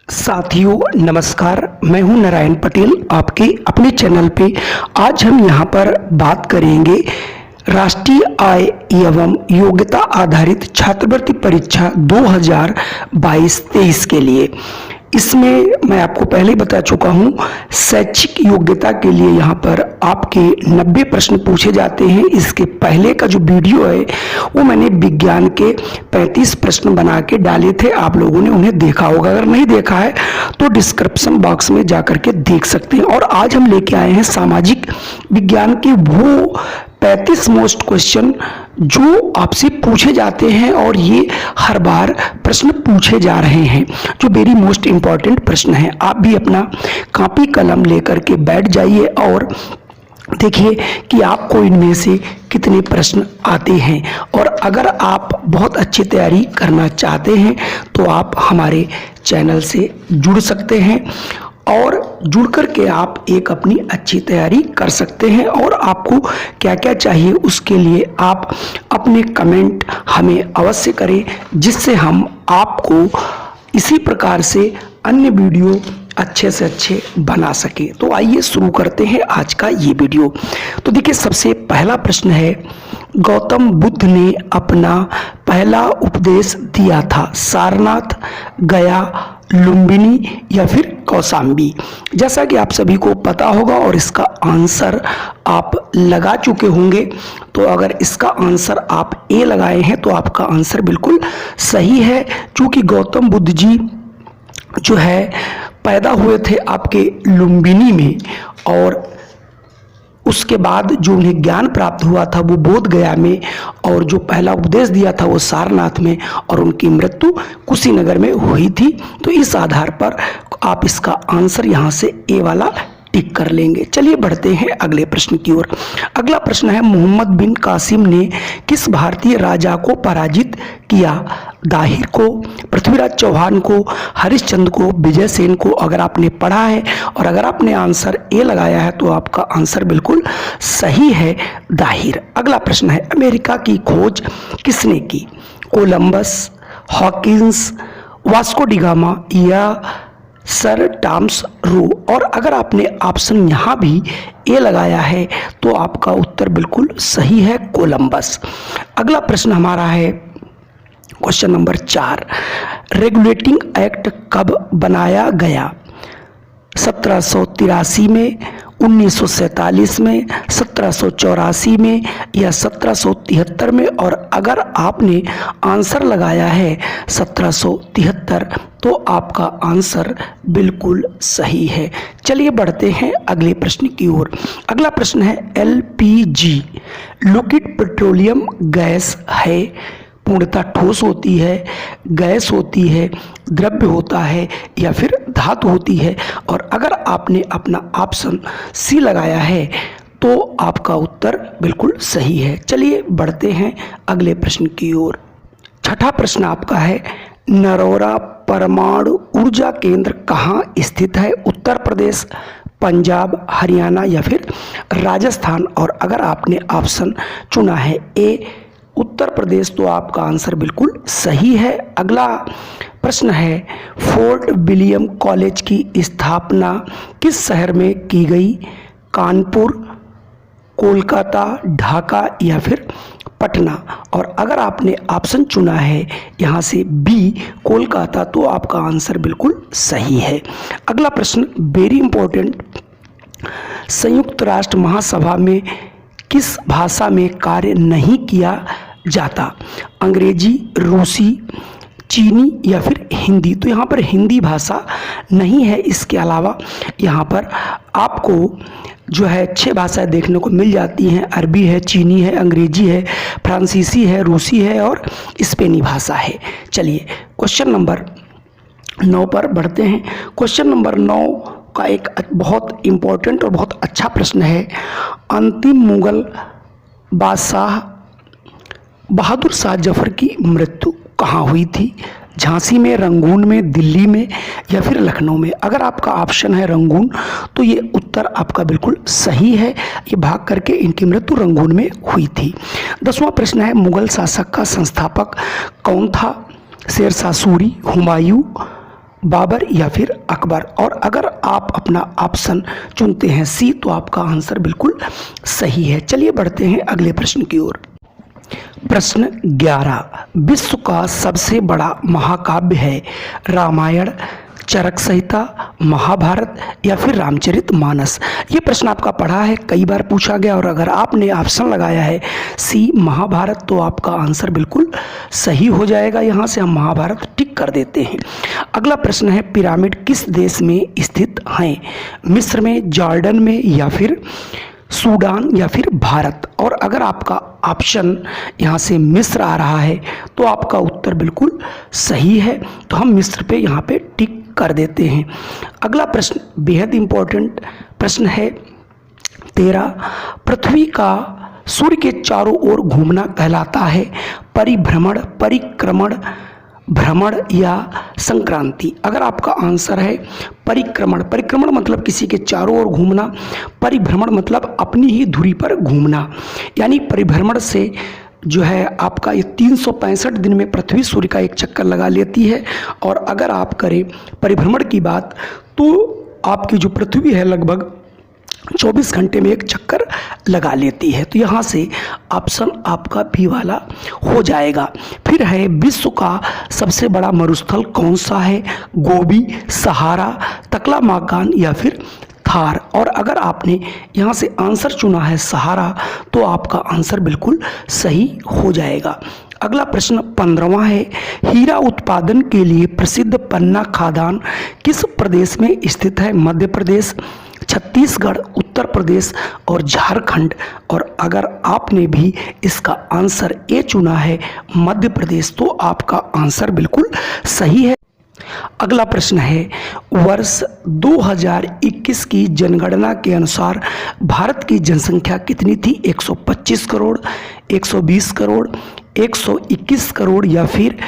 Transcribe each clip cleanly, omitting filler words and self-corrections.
साथियों नमस्कार, मैं हूं नारायण पटेल आपके अपने चैनल पे। आज हम यहां पर बात करेंगे राष्ट्रीय आय एवं योग्यता आधारित छात्रवृत्ति परीक्षा 2022-23 के लिए। इसमें मैं आपको पहले ही बता चुका हूं, शैक्षिक योग्यता के लिए यहां पर आपके 90 प्रश्न पूछे जाते हैं। इसके पहले का जो वीडियो है वो मैंने विज्ञान के 35 प्रश्न बना के डाले थे, आप लोगों ने उन्हें देखा होगा। अगर नहीं देखा है तो डिस्क्रिप्शन बॉक्स में जा करके देख सकते हैं। और आज हम लेके आए हैं सामाजिक विज्ञान के वो 35 मोस्ट क्वेश्चन जो आपसे पूछे जाते हैं, और ये हर बार प्रश्न पूछे जा रहे हैं जो वेरी मोस्ट इंपॉर्टेंट प्रश्न हैं। आप भी अपना कॉपी कलम लेकर के बैठ जाइए और देखिए कि आपको इनमें से कितने प्रश्न आते हैं। और अगर आप बहुत अच्छी तैयारी करना चाहते हैं तो आप हमारे चैनल से जुड़ सकते हैं और जुड़ कर के आप एक अपनी अच्छी तैयारी कर सकते हैं। और आपको क्या क्या चाहिए उसके लिए आप अपने कमेंट हमें अवश्य करें, जिससे हम आपको इसी प्रकार से अन्य वीडियो अच्छे से अच्छे बना सके। तो आइए शुरू करते हैं आज का ये वीडियो। तो देखिए, सबसे पहला प्रश्न है, गौतम बुद्ध ने अपना पहला उपदेश दिया था सारनाथ, गया, लुम्बिनी या फिर कौशाम्बी। जैसा कि आप सभी को पता होगा और इसका आंसर आप लगा चुके होंगे। तो अगर इसका आंसर आप ए लगाए हैं तो आपका आंसर बिल्कुल सही है, क्योंकि गौतम बुद्ध जी जो है पैदा हुए थे आपके लुम्बिनी में, और उसके बाद जो उन्हें ज्ञान प्राप्त हुआ था वो बोध गया में, और जो पहला उपदेश दिया था वो सारनाथ में, और उनकी मृत्यु कुशीनगर में हुई थी। तो इस आधार पर आप इसका आंसर यहाँ से ए वाला टिक कर लेंगे। चलिए बढ़ते हैं अगले प्रश्न की ओर। अगला प्रश्न है, मोहम्मद बिन कासिम ने किस भारतीय राजा को पराजित किया? दाहिर को, पृथ्वीराज चौहान को, हरिश्चंद्र को, विजय सेन को। अगर आपने पढ़ा है और अगर आपने आंसर ए लगाया है तो आपका आंसर बिल्कुल सही है, दाहिर। अगला प्रश्न है, अमेरिका की खोज किसने की? Columbus, Hawkins, Vasco D gamma या सर टॉमस रो। और अगर आपने ऑप्शन यहाँ भी ए लगाया है तो आपका उत्तर बिल्कुल सही है, कोलंबस। अगला प्रश्न हमारा है क्वेश्चन नंबर 4, रेगुलेटिंग एक्ट कब बनाया गया? 1783 में, 1947 में, 1784 में या 1773 में। और अगर आपने आंसर लगाया है 1773 तो आपका आंसर बिल्कुल सही है। चलिए बढ़ते हैं अगले प्रश्न की ओर। अगला प्रश्न है, एलपीजी लिक्विड पेट्रोलियम गैस है, पूर्णतः ठोस होती है, गैस होती है, द्रव्य होता है या फिर धातु होती है? और अगर आपने अपना ऑप्शन सी लगाया है तो आपका उत्तर बिल्कुल सही है। चलिए बढ़ते हैं अगले प्रश्न की ओर। छठा प्रश्न आपका है, नरोरा परमाणु ऊर्जा केंद्र कहाँ स्थित है? उत्तर प्रदेश, पंजाब, हरियाणा या फिर राजस्थान? और अगर आपने ऑप्शन चुना है ए उत्तर प्रदेश तो आपका आंसर बिल्कुल सही है। अगला प्रश्न है, फोर्ट विलियम कॉलेज की स्थापना किस शहर में की गई? कानपुर, कोलकाता, ढाका या फिर पटना? और अगर आपने ऑप्शन चुना है यहाँ से बी कोलकाता तो आपका आंसर बिल्कुल सही है। अगला प्रश्न वेरी इंपॉर्टेंट, संयुक्त राष्ट्र महासभा में किस भाषा में कार्य नहीं किया जाता? अंग्रेजी, रूसी, चीनी या फिर हिंदी? तो यहाँ पर हिंदी भाषा नहीं है, इसके अलावा यहाँ पर आपको जो है 6 भाषाएं देखने को मिल जाती हैं। अरबी है, चीनी है, अंग्रेजी है, फ्रांसीसी है, रूसी है और स्पेनी भाषा है। चलिए क्वेश्चन नंबर 9 पर बढ़ते हैं। क्वेश्चन नंबर 9 का एक बहुत इम्पोर्टेंट और बहुत अच्छा प्रश्न है, अंतिम मुगल बादशाह बहादुर शाह जफर की मृत्यु कहाँ हुई थी? झांसी में, रंगून में, दिल्ली में या फिर लखनऊ में? अगर आपका ऑप्शन है रंगून तो ये उत्तर आपका बिल्कुल सही है, ये भाग करके इनकी मृत्यु रंगून में हुई थी। 10वां प्रश्न है, मुगल शासक का संस्थापक कौन था? शेरशाह सूरी, हुमायूं, बाबर या फिर अकबर। और अगर आप अपना ऑप्शन चुनते हैं सी तो आपका आंसर बिल्कुल सही है। चलिए बढ़ते हैं अगले प्रश्न की ओर। प्रश्न 11, विश्व का सबसे बड़ा महाकाव्य है रामायण, चरक संहिता, महाभारत या फिर रामचरितमानस। ये प्रश्न आपका पढ़ा है, कई बार पूछा गया, और अगर आपने ऑप्शन लगाया है सी महाभारत तो आपका आंसर बिल्कुल सही हो जाएगा। यहाँ से हम महाभारत टिक कर देते हैं। अगला प्रश्न है, पिरामिड किस देश में स्थित हैं? मिस्र में, जॉर्डन में या फिर सूडान या फिर भारत। और अगर आपका ऑप्शन यहाँ से मिस्र आ रहा है तो आपका उत्तर बिल्कुल सही है, तो हम मिस्र पे यहाँ पे टिक कर देते हैं। अगला प्रश्न बेहद इम्पोर्टेंट प्रश्न है 13, पृथ्वी का सूर्य के चारों ओर घूमना कहलाता है परिभ्रमण, परिक्रमण, भ्रमण या संक्रांति। अगर आपका आंसर है परिक्रमण, परिक्रमण मतलब किसी के चारों ओर घूमना, परिभ्रमण मतलब अपनी ही धुरी पर घूमना, यानी परिभ्रमण से जो है आपका ये 365 दिन में पृथ्वी सूर्य का एक चक्कर लगा लेती है। और अगर आप करें परिभ्रमण की बात तो आपकी जो पृथ्वी है लगभग 24 घंटे में एक चक्कर लगा लेती है। तो यहाँ से ऑप्शन आपका बी वाला हो जाएगा। फिर है, विश्व का सबसे बड़ा मरुस्थल कौन सा है? गोबी, सहारा, तकलामाकान या फिर थार। और अगर आपने यहाँ से आंसर चुना है सहारा तो आपका आंसर बिल्कुल सही हो जाएगा। अगला प्रश्न 15वां है, हीरा उत्पादन के लिए प्रसिद्ध पन्ना खदान किस प्रदेश में स्थित है? मध्य प्रदेश, छत्तीसगढ़, उत्तर प्रदेश और झारखंड। और अगर आपने भी इसका आंसर ए चुना है मध्य प्रदेश तो आपका आंसर बिल्कुल सही है। अगला प्रश्न है, वर्ष 2021 की जनगणना के अनुसार भारत की जनसंख्या कितनी थी? 125 करोड़, 120 करोड़, 121 करोड़ या फिर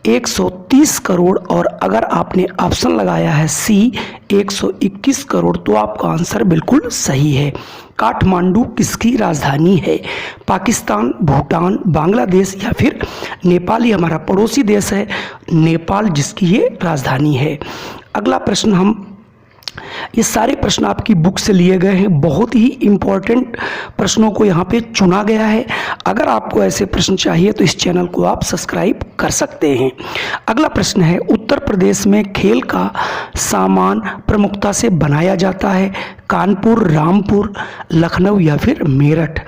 130 करोड़। और अगर आपने ऑप्शन लगाया है सी 121 करोड़ तो आपका आंसर बिल्कुल सही है। काठमांडू किसकी राजधानी है? पाकिस्तान, भूटान, बांग्लादेश या फिर नेपाल। ये हमारा पड़ोसी देश है नेपाल जिसकी ये राजधानी है। अगला प्रश्न हम, ये सारे प्रश्न आपकी बुक से लिए गए हैं, बहुत ही इम्पोर्टेंट प्रश्नों को यहाँ पे चुना गया है। अगर आपको ऐसे प्रश्न चाहिए तो इस चैनल को आप सब्सक्राइब कर सकते हैं। अगला प्रश्न है, उत्तर प्रदेश में खेल का सामान प्रमुखता से बनाया जाता है कानपुर, रामपुर, लखनऊ या फिर मेरठ।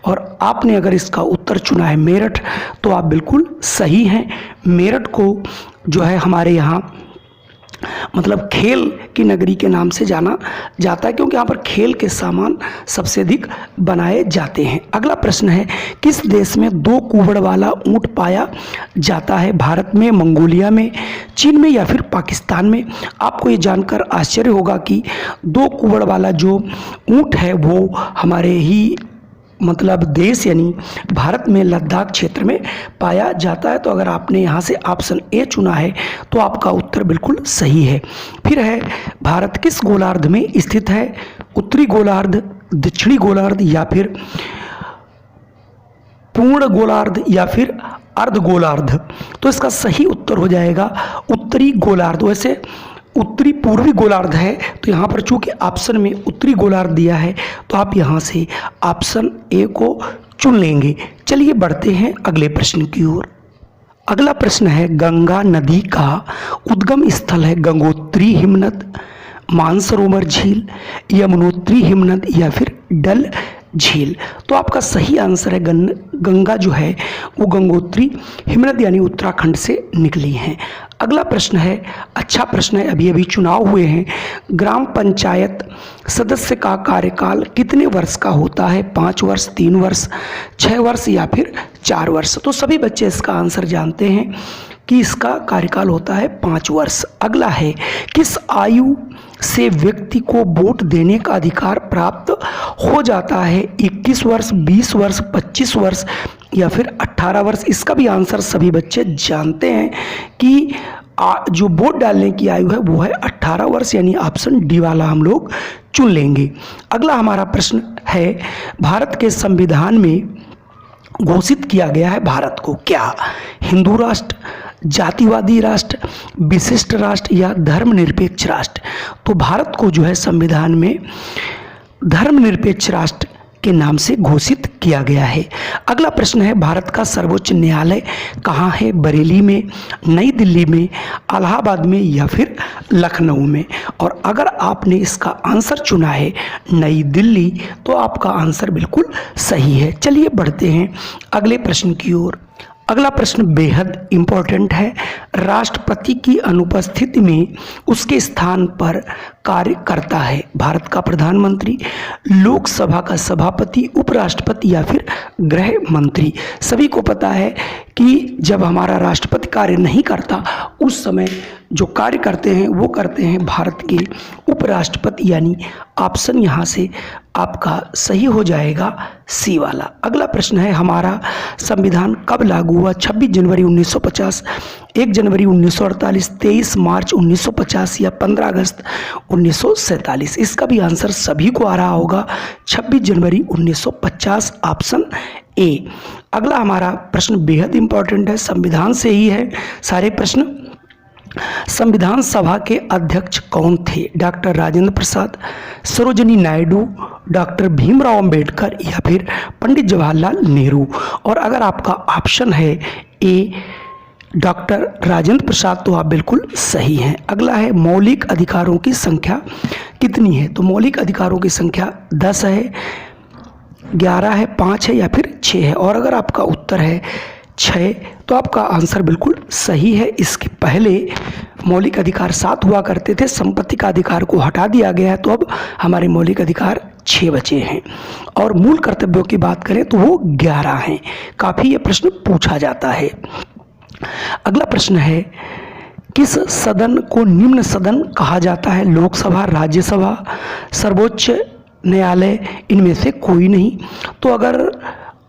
और आपने अगर इसका उत्तर चुना है मेरठ तो आप बिल्कुल सही हैं। मेरठ को जो है हमारे यहाँ मतलब खेल की नगरी के नाम से जाना जाता है क्योंकि यहाँ पर खेल के सामान सबसे अधिक बनाए जाते हैं। अगला प्रश्न है, किस देश में 2 कुबड़ वाला ऊँट पाया जाता है? भारत में, मंगोलिया में, चीन में या फिर पाकिस्तान में। आपको ये जानकर आश्चर्य होगा कि 2 कुबड़ वाला जो ऊँट है वो हमारे ही मतलब देश यानी भारत में लद्दाख क्षेत्र में पाया जाता है। तो अगर आपने यहाँ से ऑप्शन ए चुना है तो आपका उत्तर बिल्कुल सही है। फिर है, भारत किस गोलार्ध में स्थित है? उत्तरी गोलार्ध, दक्षिणी गोलार्ध या फिर पूर्ण गोलार्ध या फिर अर्ध गोलार्ध। तो इसका सही उत्तर हो जाएगा उत्तरी गोलार्ध। वैसे उत्तरी पूर्वी गोलार्ध है तो यहाँ पर चूंकि ऑप्शन में उत्तरी गोलार्ध दिया है तो आप यहाँ से ऑप्शन ए को चुन लेंगे। चलिए बढ़ते हैं अगले प्रश्न की ओर। अगला प्रश्न है, गंगा नदी का उद्गम स्थल है गंगोत्री हिमनद, मानसरोवर झील, यमुनोत्री हिमनद या फिर डल झील। तो आपका सही आंसर है गंगा जो है वो गंगोत्री हिमनद यानी उत्तराखंड से निकली हैं। अगला प्रश्न है, अच्छा प्रश्न है, अभी अभी चुनाव हुए हैं, ग्राम पंचायत सदस्य का कार्यकाल कितने वर्ष का होता है? 5 वर्ष, 3 वर्ष, 6 वर्ष या फिर 4 वर्ष। तो सभी बच्चे इसका आंसर जानते हैं कि इसका कार्यकाल होता है 5 वर्ष। अगला है, किस आयु से व्यक्ति को वोट देने का अधिकार प्राप्त हो जाता है? 21 वर्ष, 20 वर्ष, 25 वर्ष या फिर 18 वर्ष। इसका भी आंसर सभी बच्चे जानते हैं कि जो वोट डालने की आयु है वो है 18 वर्ष यानी ऑप्शन डी वाला हम लोग चुन लेंगे। अगला हमारा प्रश्न है, भारत के संविधान में घोषित किया गया है भारत को क्या? हिंदू राष्ट्र, जातिवादी राष्ट्र, विशिष्ट राष्ट्र या धर्मनिरपेक्ष राष्ट्र? तो भारत को जो है संविधान में धर्मनिरपेक्ष राष्ट्र के नाम से घोषित किया गया है। अगला प्रश्न है, भारत का सर्वोच्च न्यायालय कहाँ है? बरेली में, नई दिल्ली में, इलाहाबाद में या फिर लखनऊ में? और अगर आपने इसका आंसर चुना है नई दिल्ली, तो आपका आंसर बिल्कुल सही है। चलिए बढ़ते हैं अगले प्रश्न की ओर। अगला प्रश्न बेहद इम्पोर्टेंट है। राष्ट्रपति की अनुपस्थिति में उसके स्थान पर कार्य करता है भारत का प्रधानमंत्री, लोकसभा का सभापति, उपराष्ट्रपति या फिर गृह मंत्री? सभी को पता है कि जब हमारा राष्ट्रपति कार्य नहीं करता, उस समय जो कार्य करते हैं वो करते हैं भारत के उपराष्ट्रपति, यानी ऑप्शन यहाँ से आपका सही हो जाएगा सी वाला। अगला प्रश्न है, हमारा संविधान कब लागू हुआ? 26 जनवरी 1950, 1 जनवरी 1948, 23 मार्च 1950 या 15 अगस्त 1947? इसका भी आंसर सभी को आ रहा होगा, 26 जनवरी 1950, ऑप्शन ए। अगला हमारा प्रश्न बेहद इंपॉर्टेंट है, संविधान से ही है सारे प्रश्न। संविधान सभा के अध्यक्ष कौन थे? डॉक्टर राजेंद्र प्रसाद, सरोजिनी नायडू, डॉक्टर भीमराव अंबेडकर या फिर पंडित जवाहरलाल नेहरू? और अगर आपका ऑप्शन है ए डॉक्टर राजेंद्र प्रसाद, तो आप बिल्कुल सही हैं। अगला है, मौलिक अधिकारों की संख्या कितनी है? तो मौलिक अधिकारों की संख्या 10 है, 11 है, 5 है या फिर 6 है? और अगर आपका उत्तर है 6, तो आपका आंसर बिल्कुल सही है। इसके पहले मौलिक अधिकार 7 हुआ करते थे, संपत्ति का अधिकार को हटा दिया गया है, तो अब हमारे मौलिक अधिकार 6 बचे हैं। और मूल कर्तव्यों की बात करें तो वो 11 हैं। काफ़ी ये प्रश्न पूछा जाता है। अगला प्रश्न है, किस सदन को निम्न सदन कहा जाता है? लोकसभा, राज्यसभा, सर्वोच्च न्यायालय, इनमें से कोई नहीं? तो अगर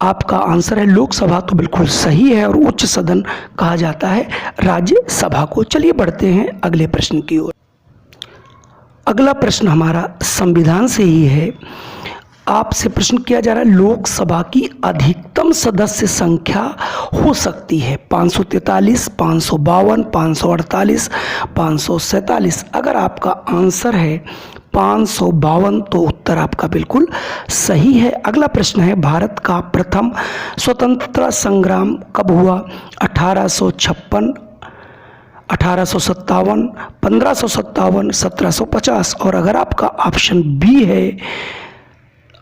आपका आंसर है लोकसभा, तो बिल्कुल सही है, और उच्च सदन कहा जाता है राज्यसभा को। चलिए बढ़ते हैं अगले प्रश्न की ओर। अगला प्रश्न हमारा संविधान से ही है। आपसे प्रश्न किया जा रहा है, लोकसभा की अधिकतम सदस्य संख्या हो सकती है 543, 552, 548, 547? अगर आपका आंसर है 552, तो उत्तर आपका बिल्कुल सही है। अगला प्रश्न है, भारत का प्रथम स्वतंत्रता संग्राम कब हुआ? 1856, 1857, 1557, 1750? और अगर आपका ऑप्शन बी है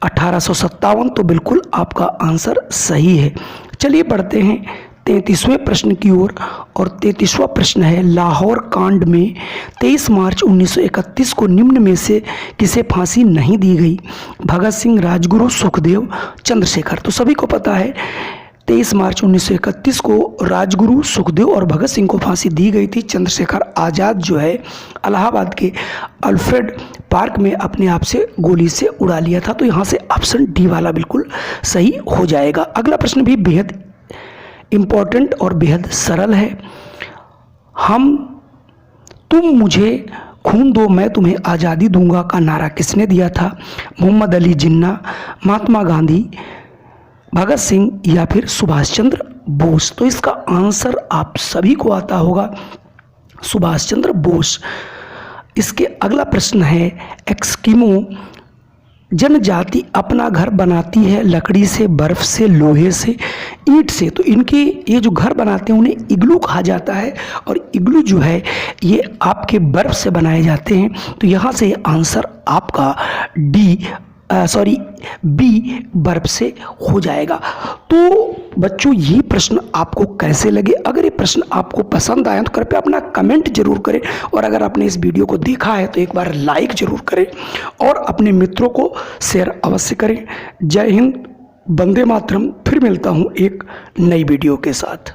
1857, तो बिल्कुल आपका आंसर सही है। चलिए बढ़ते हैं 33वें प्रश्न की ओर। और 33वां प्रश्न है, लाहौर कांड में 23 मार्च 1931 को निम्न में से किसे फांसी नहीं दी गई? भगत सिंह, राजगुरु, सुखदेव, चंद्रशेखर? तो सभी को पता है 23 मार्च 1931 को राजगुरु, सुखदेव और भगत सिंह को फांसी दी गई थी। चंद्रशेखर आज़ाद जो है इलाहाबाद के अल्फ्रेड पार्क में अपने आप से गोली से उड़ा लिया था। तो यहाँ से ऑप्शन डी वाला बिल्कुल सही हो जाएगा। अगला प्रश्न भी बेहद इम्पोर्टेंट और बेहद सरल है। तुम मुझे खून दो मैं तुम्हें आज़ादी दूंगा का नारा किसने दिया था? मोहम्मद अली जिन्ना, महात्मा गांधी, भगत सिंह या फिर सुभाष चंद्र बोस? तो इसका आंसर आप सभी को आता होगा, सुभाष चंद्र बोस। इसके अगला प्रश्न है, एस्किमो जनजाति अपना घर बनाती है लकड़ी से, बर्फ से, लोहे से, ईंट से। तो इनके ये जो घर बनाते हैं उन्हें इग्लू कहा जाता है, और इग्लू जो है ये आपके बर्फ से बनाए जाते हैं। तो यहाँ से आंसर आपका बी बर्फ से हो जाएगा। तो बच्चों, ये प्रश्न आपको कैसे लगे? अगर ये प्रश्न आपको पसंद आए तो कृपया अपना कमेंट जरूर करें, और अगर आपने इस वीडियो को देखा है तो एक बार लाइक जरूर करें और अपने मित्रों को शेयर अवश्य करें। जय हिंद, वंदे मातरम। फिर मिलता हूँ एक नई वीडियो के साथ।